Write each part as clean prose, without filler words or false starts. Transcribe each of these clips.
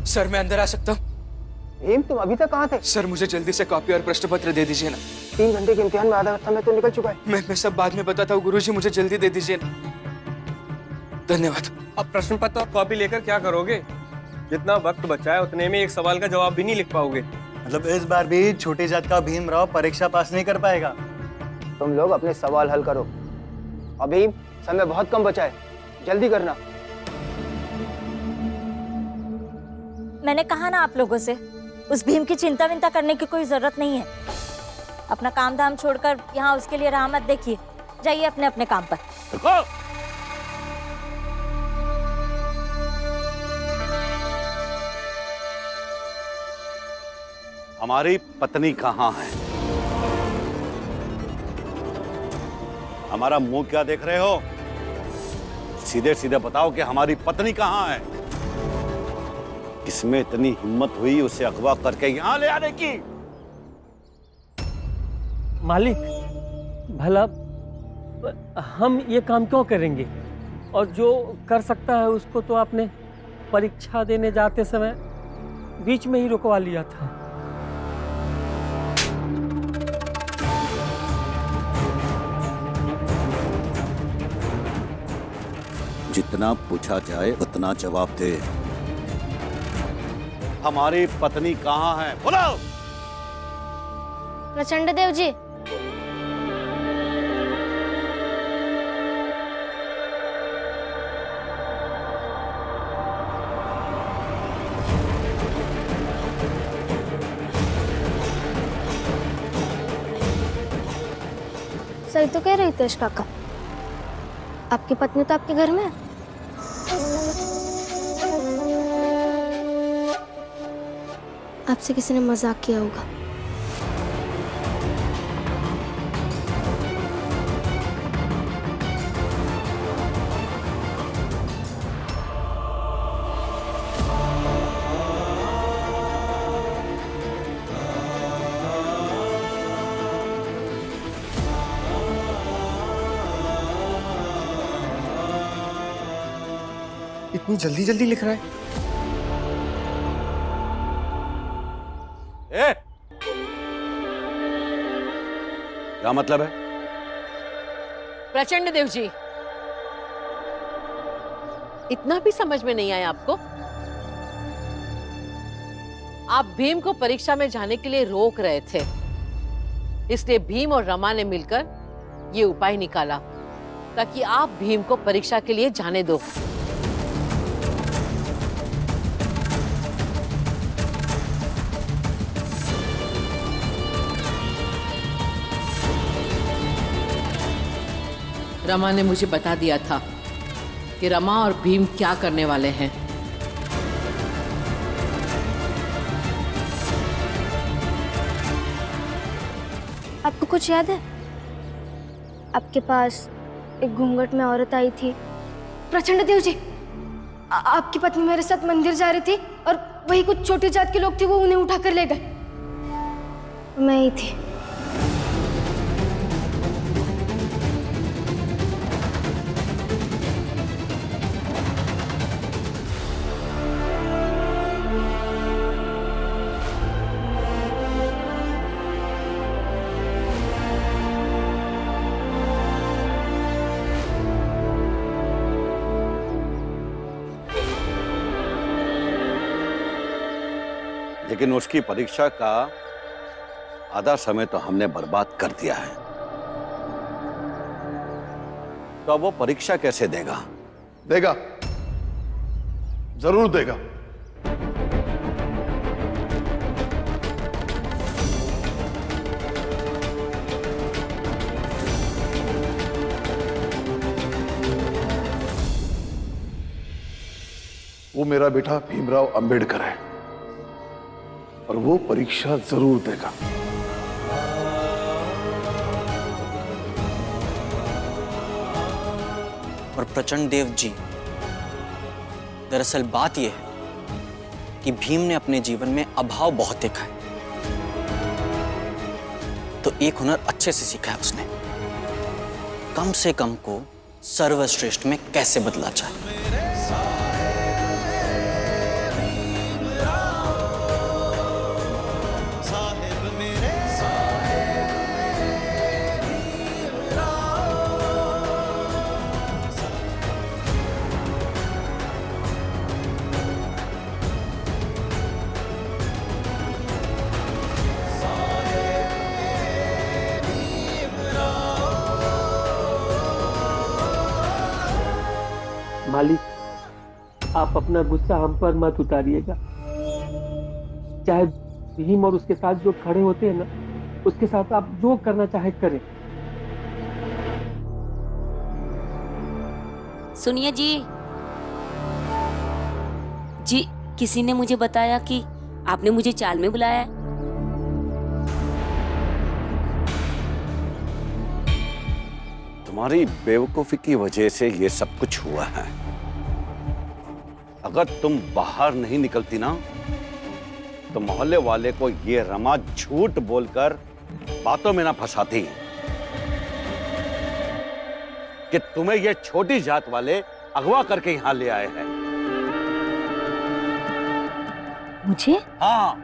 Sir मैं अंदर आ सकता हूँ? भीम तुम अभी तक कहाँ थे? सर मुझे जल्दी से कॉपी और प्रश्न पत्र दे दीजिए ना। 3 घंटे के इम्तिहान में आधा समय तो निकल चुका है। मैं सब बाद में बताता हूँ गुरुजी, मुझे जल्दी दे दीजिए ना। धन्यवाद। अब प्रश्न पत्र और कॉपी लेकर क्या करोगे? जितना वक्त बचा है उतने में एक सवाल का जवाब भी नहीं लिख पाओगे। मतलब इस बार भी छोटी जात का भीमराव परीक्षा पास नहीं कर पाएगा। तुम लोग अपने सवाल हल करो। अभी समय बहुत कम बचा है, जल्दी करना। मैंने कहा ना आप लोगों से, उस भीम की चिंता विंता करने की कोई जरूरत नहीं है। अपना काम धाम छोड़कर यहाँ उसके लिए राह मत देखिए, जाइए अपने अपने काम पर। रुको। हमारी पत्नी कहाँ है? हमारा मुंह क्या देख रहे हो? सीधे सीधे बताओ कि हमारी पत्नी कहाँ है? किसमें इतनी हिम्मत हुई उसे अगवा करके यहाँ ले आने की? मालिक, भला हम ये काम क्यों करेंगे? और जो कर सकता है उसको तो आपने परीक्षा देने जाते समय बीच में ही रुकवा लिया था। जितना पूछा जाए उतना जवाब दे। हमारी पत्नी कहाँ है? बोलो। प्रचंड देव जी। सही तो कह रही तेज काका, आपकी पत्नी तो आपके घर में है। आपसे किसी ने मजाक किया होगा। इतनी जल्दी जल्दी लिख रहा है। ए? क्या मतलब है? प्रचंड देव जी, इतना भी समझ में नहीं आया आपको? आप भीम को परीक्षा में जाने के लिए रोक रहे थे, इसलिए भीम और रमा ने मिलकर ये उपाय निकाला ताकि आप भीम को परीक्षा के लिए जाने दो। रमा ने मुझे बता दिया था कि रमा और भीम क्या करने वाले हैं। आपको कुछ याद है? आपके पास एक घूंघट में औरत आई थी। प्रचंड देव जी, आपकी पत्नी मेरे साथ मंदिर जा रही थी और वही कुछ छोटी जात के लोग थे, वो उन्हें उठा कर ले गए। मैं ही थी। लेकिन उसकी परीक्षा का आधा समय तो हमने बर्बाद कर दिया है, तो अब वो परीक्षा कैसे देगा? देगा, जरूर देगा। वो मेरा बेटा भीमराव अंबेडकर है और वो परीक्षा जरूर देगा। और प्रचंड देव जी, दरअसल बात यह है कि भीम ने अपने जीवन में अभाव बहुत देखा है, तो एक हुनर अच्छे से सीखा है उसने, कम से कम को सर्वश्रेष्ठ में कैसे बदला जाए। आप अपना गुस्सा हम पर मत उतारिएगा। चाहे भीम और उसके साथ जो खड़े होते हैं ना, उसके साथ आप जो करना चाहे करें। सुनिए जी, किसी ने मुझे बताया कि आपने मुझे चाल में बुलाया है। तुम्हारी बेवकूफी की वजह से ये सब कुछ हुआ है। अगर तुम बाहर नहीं निकलती ना, तो मोहल्ले वाले को ये रमा झूठ बोलकर बातों में ना फंसाती कि तुम्हें ये छोटी जात वाले अगवा करके यहां ले आए हैं। मुझे? हाँ,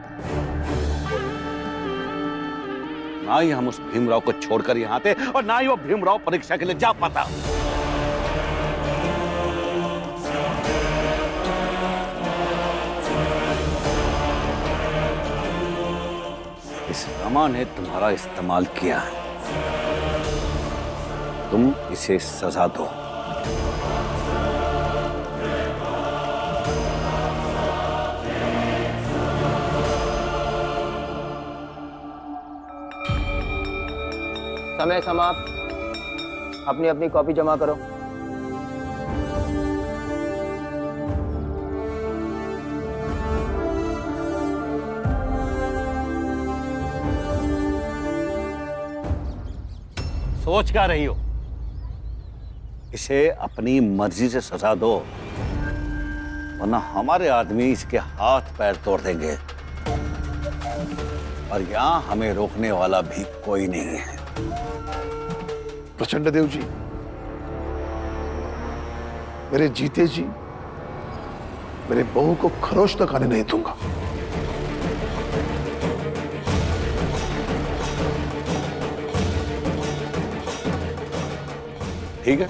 ना ही हम उस भीमराव को छोड़कर यहां थे और ना ही वो भीमराव परीक्षा के लिए जा पाता। इस रमा ने तुम्हारा इस्तेमाल किया है, तुम इसे सजा दो। समय समाप्त। अपनी अपनी कॉपी जमा करो। सोच क्या रही हो? इसे अपनी मर्जी से सजा दो, वरना हमारे आदमी इसके हाथ पैर तोड़ देंगे और यहां हमें रोकने वाला भी कोई नहीं है। प्रचंड देव जी, मेरे जीते जी मेरे बहू को खरोच तक आने नहीं दूंगा। ठीक है,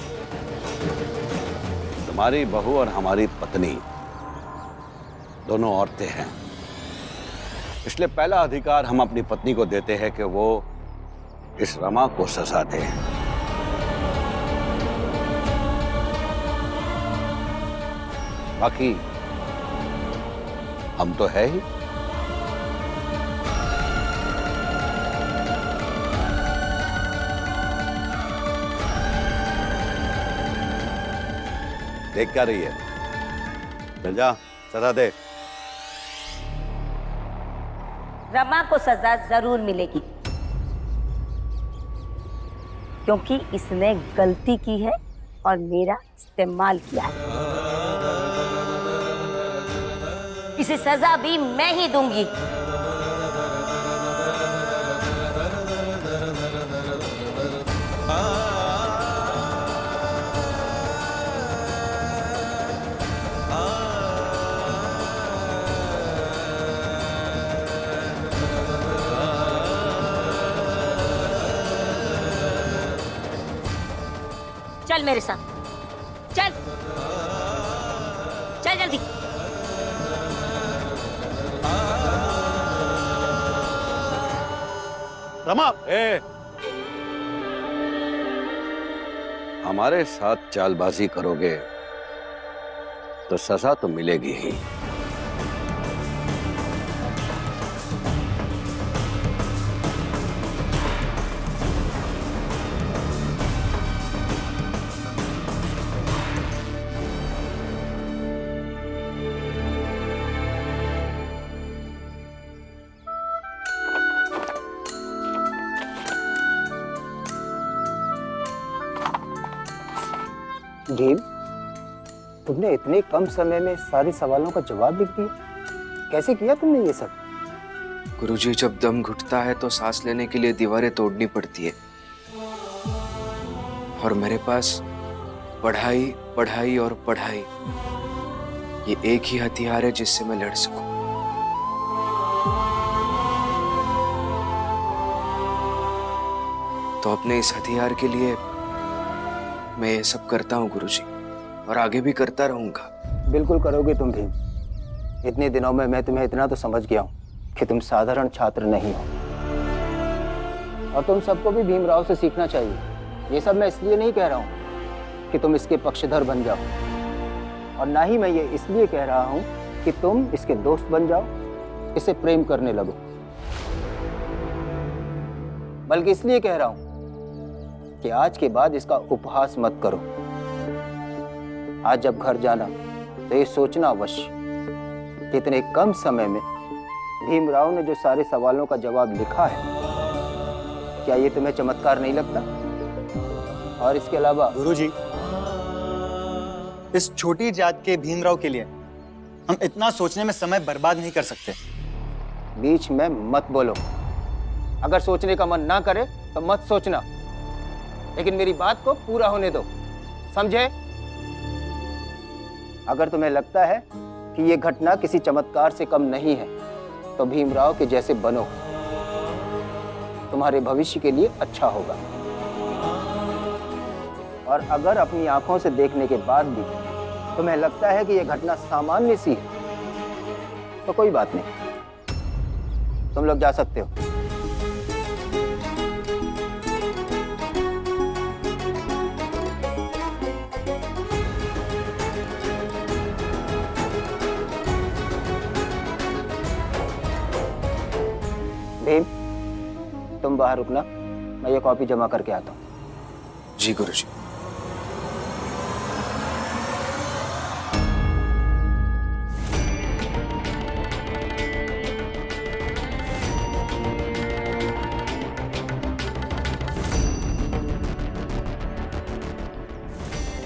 तुम्हारी बहू और हमारी पत्नी दोनों औरतें हैं, इसलिए पहला अधिकार हम अपनी पत्नी को देते हैं कि वो इस रमा को सजा दे। बाकी हम तो है ही। देख क्या रही है? चल जा, सजा दे। रमा को सजा जरूर मिलेगी, क्योंकि इसने गलती की है और मेरा इस्तेमाल किया है। इसे सजा भी मैं ही दूंगी। चल मेरे साथ, चल चल जल्दी। रमा, हमारे साथ चालबाजी करोगे तो सजा तो मिलेगी ही। भीम, तुमने इतने कम समय में सारे सवालों का जवाब लिख दिया। कैसे किया तुमने ये सब? गुरुजी, जब दम घुटता है तो सांस लेने के लिए दीवारें तोड़नी पड़ती है, और मेरे पास पढ़ाई, पढ़ाई और पढ़ाई, ये एक ही हथियार है जिससे मैं लड़ सकूं। तो अपने इस हथियार के लिए मैं ये सब करता हूँ गुरुजी, और आगे भी करता रहूंगा। बिल्कुल करोगे तुम भीम। इतने दिनों में मैं तुम्हें इतना तो समझ गया हूँ कि तुम साधारण छात्र नहीं हो, और तुम सबको भी भीमराव से सीखना चाहिए। ये सब मैं इसलिए नहीं कह रहा हूँ कि तुम इसके पक्षधर बन जाओ, और ना ही मैं ये इसलिए कह रहा हूं कि तुम इसके दोस्त बन जाओ, इसे प्रेम करने लगो, बल्कि इसलिए कह रहा हूं कि आज के बाद इसका उपहास मत करो। आज जब घर जाना तो ये सोचना अवश्य कि इतने कम समय में भीमराव ने जो सारे सवालों का जवाब लिखा है, क्या ये तुम्हें चमत्कार नहीं लगता? और इसके अलावा गुरुजी, इस छोटी जात के भीमराव के लिए हम इतना सोचने में समय बर्बाद नहीं कर सकते। बीच में मत बोलो। अगर सोचने का मन ना करे तो मत सोचना, लेकिन मेरी बात को पूरा होने दो, समझे? अगर तुम्हें लगता है कि ये घटना किसी चमत्कार से कम नहीं है तो भीमराव के जैसे बनो, तुम्हारे भविष्य के लिए अच्छा होगा। और अगर अपनी आंखों से देखने के बाद भी तुम्हें लगता है कि यह घटना सामान्य सी है तो कोई बात नहीं, तुम लोग जा सकते हो। भीम, तुम बाहर रुकना, मैं ये कॉपी जमा करके आता हूँ। जी गुरुजी।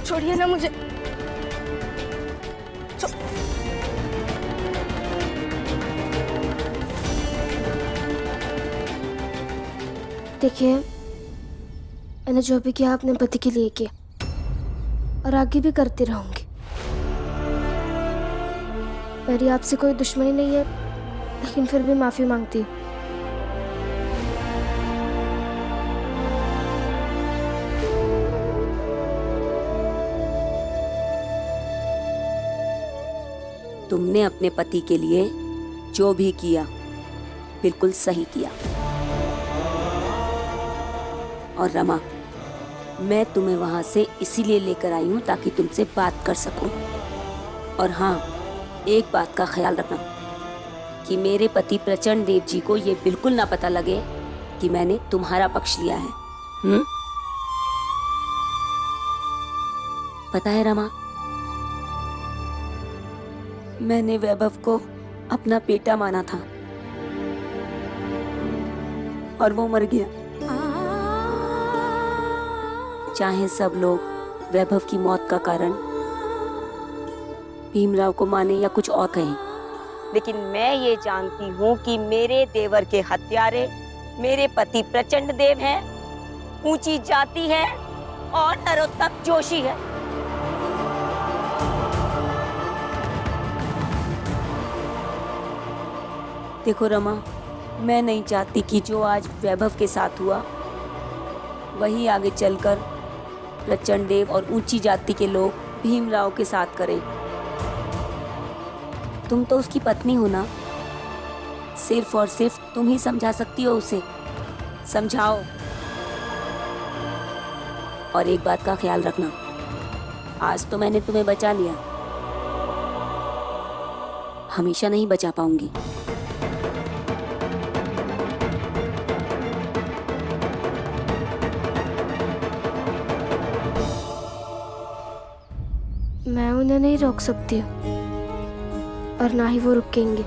छोड़िए ना मुझे। देखिए, मैंने जो भी किया अपने पति के लिए किया और आगे भी करती रहूंगी। मेरी आपसे कोई दुश्मनी नहीं है, लेकिन फिर भी माफी मांगती हूँ। तुमने अपने पति के लिए जो भी किया बिल्कुल सही किया। और रमा, मैं तुम्हें वहां से इसीलिए लेकर आई हूं ताकि तुमसे बात कर सकूं। और हाँ, एक बात का ख्याल रखना कि मेरे पति प्रचंड देव जी को ये बिल्कुल ना पता लगे कि मैंने तुम्हारा पक्ष लिया है। पता है रमा, मैंने वैभव को अपना बेटा माना था और वो मर गया। चाहे सब लोग वैभव की मौत का कारण भीमराव को माने या कुछ और कहें, लेकिन मैं ये जानती हूँ कि मेरे देवर के हत्यारे मेरे पति प्रचंड देव हैं, ऊंची जाति है और नरोत्तम जोशी है। देखो रमा, मैं नहीं चाहती कि जो आज वैभव के साथ हुआ वही आगे चलकर प्रचंड देव और ऊंची जाति के लोग भीमराव के साथ करें। तुम तो उसकी पत्नी हो ना, सिर्फ और सिर्फ तुम ही समझा सकती हो उसे। समझाओ। और एक बात का ख्याल रखना, आज तो मैंने तुम्हें बचा लिया, हमेशा नहीं बचा पाऊंगी। मैं उन्हें नहीं रोक सकती हूँ और ना ही वो रुकेंगे,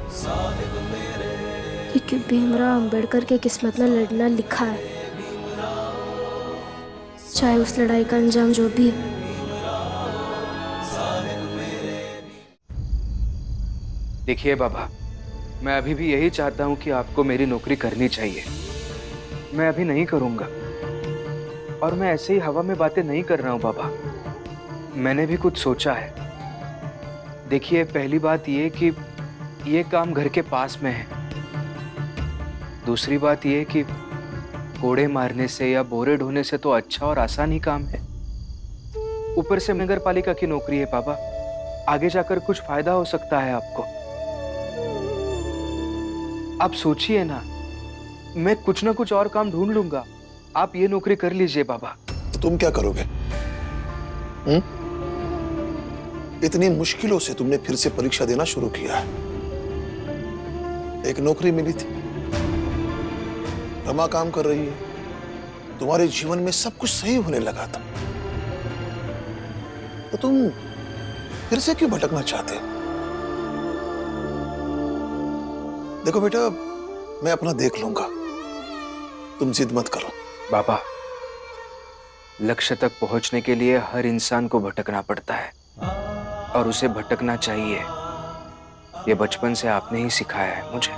क्योंकि भीमराव अंबेडकर के किस्मत में लड़ना लिखा है, चाहे उस लड़ाई का अंजाम जो भी है। देखिए बाबा, मैं अभी भी यही चाहता हूँ कि आपको मेरी नौकरी करनी चाहिए। मैं अभी नहीं करूँगा और मैं ऐसे ही हवा में बातें नहीं कर रहा हूँ बाबा। मैंने भी कुछ सोचा है। देखिए, पहली बात ये कि ये काम घर के पास में है। दूसरी बात ये कि कोड़े मारने से या बोरे ढोने से तो अच्छा और आसान ही काम है। ऊपर से नगर पालिका की नौकरी है बाबा, आगे जाकर कुछ फायदा हो सकता है आपको। आप सोचिए ना, मैं कुछ ना कुछ और काम ढूंढ लूंगा, आप ये नौकरी कर लीजिए बाबा। तो तुम क्या करोगे? इतनी मुश्किलों से तुमने फिर से परीक्षा देना शुरू किया है। एक नौकरी मिली थी, रमा काम कर रही है, तुम्हारे जीवन में सब कुछ सही होने लगा था, तो तुम फिर से क्यों भटकना चाहते? देखो बेटा, मैं अपना देख लूंगा, तुम जिद मत करो। बाबा, लक्ष्य तक पहुंचने के लिए हर इंसान को भटकना पड़ता है और उसे भटकना चाहिए। ये बचपन से आपने ही सिखाया है मुझे।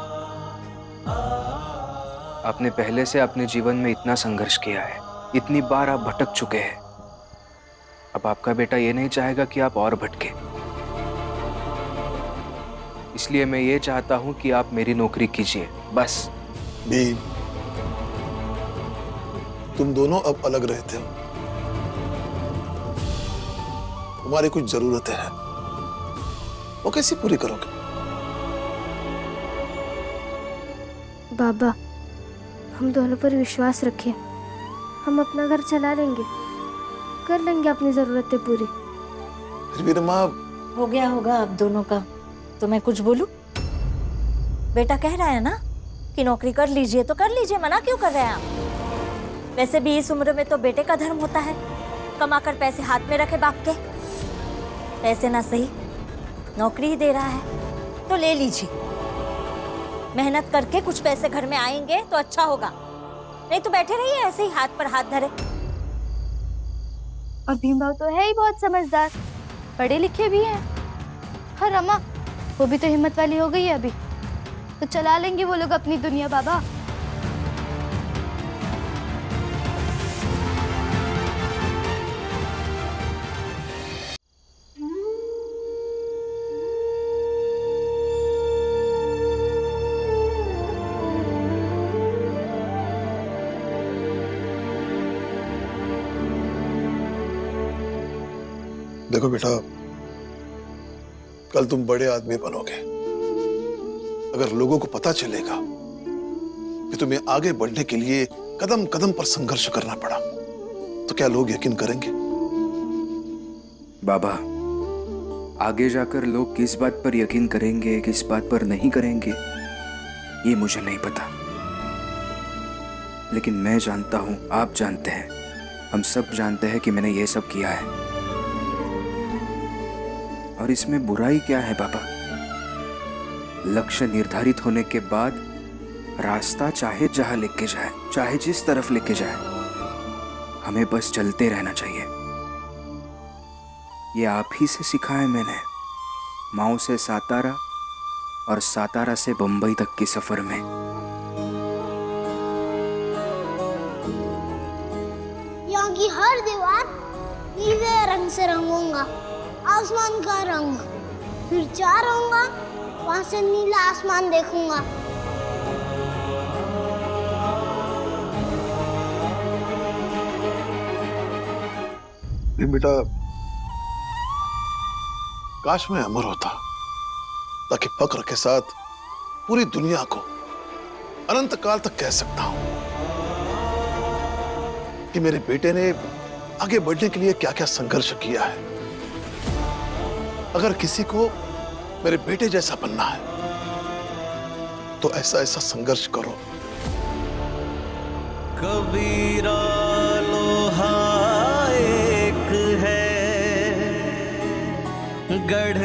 आपने पहले से अपने जीवन में इतना संघर्ष किया है, इतनी बार आप भटक चुके हैं। अब आपका बेटा ये नहीं चाहेगा कि आप और भटके। इसलिए मैं ये चाहता हूं कि आप मेरी नौकरी कीजिए, बस। भीम, तुम दोनों अब अलग रहते हो, तुम्हारी कुछ जरूरतें हैं, वो कैसे पूरी करोगे? बाबा, हम दोनों पर विश्वास रखें, हम अपना घर चला लेंगे, कर लेंगे अपनी जरूरतें पूरी। फिर भी रमा, हो गया होगा आप दोनों का, तो मैं कुछ बोलूं? बेटा कह रहा है ना कि नौकरी कर लीजिए तो कर लीजिए, मना क्यों कर रहे हैं आप? वैसे भी इस उम्र में तो बेटे का धर्म होता है कमा कर पैसे हाथ में रखे बाप के। पैसे ना सही, नौकरी ही दे रहा है तो ले लीजिए। मेहनत करके कुछ पैसे घर में आएंगे तो अच्छा होगा, नहीं तो बैठे रहिए ऐसे ही हाथ पर हाथ धरे। और भीमराव तो है ही बहुत समझदार, पढ़े लिखे भी हैं। हाँ रमा, वो भी तो हिम्मत वाली हो गई है अभी, तो चला लेंगे वो लोग अपनी दुनिया। बाबा, देखो बेटा, कल तुम बड़े आदमी बनोगे। अगर लोगों को पता चलेगा कि तुम्हें आगे बढ़ने के लिए कदम कदम पर संघर्ष करना पड़ा, तो क्या लोग यकीन करेंगे? बाबा, आगे जाकर लोग किस बात पर यकीन करेंगे, किस बात पर नहीं करेंगे, ये मुझे नहीं पता। लेकिन मैं जानता हूं, आप जानते हैं, हम सब जानते हैं कि मैंने ये सब किया है। और इसमें बुराई क्या है बाबा? लक्ष्य निर्धारित होने के बाद रास्ता चाहे जहां लेके जाए, चाहे जिस तरफ लेके जाए, हमें बस चलते रहना चाहिए। ये आप ही से सीखा है मैंने, माऊ से सातारा और सातारा से बंबई तक के सफर में। यहाँ की हर दीवार नीले रंग से रंगूंगा, आसमान का रंग, फिर चार होऊंगा, वहां से नीला आसमान देखूंगा। बेटा, काश मैं अमर होता, ताकि फक्र के साथ पूरी दुनिया को अनंत काल तक कह सकता हूं कि मेरे बेटे ने आगे बढ़ने के लिए क्या क्या संघर्ष किया है। अगर किसी को मेरे बेटे जैसा बनना है तो ऐसा ऐसा संघर्ष करो। कबीरा लोहा एक है, गढ़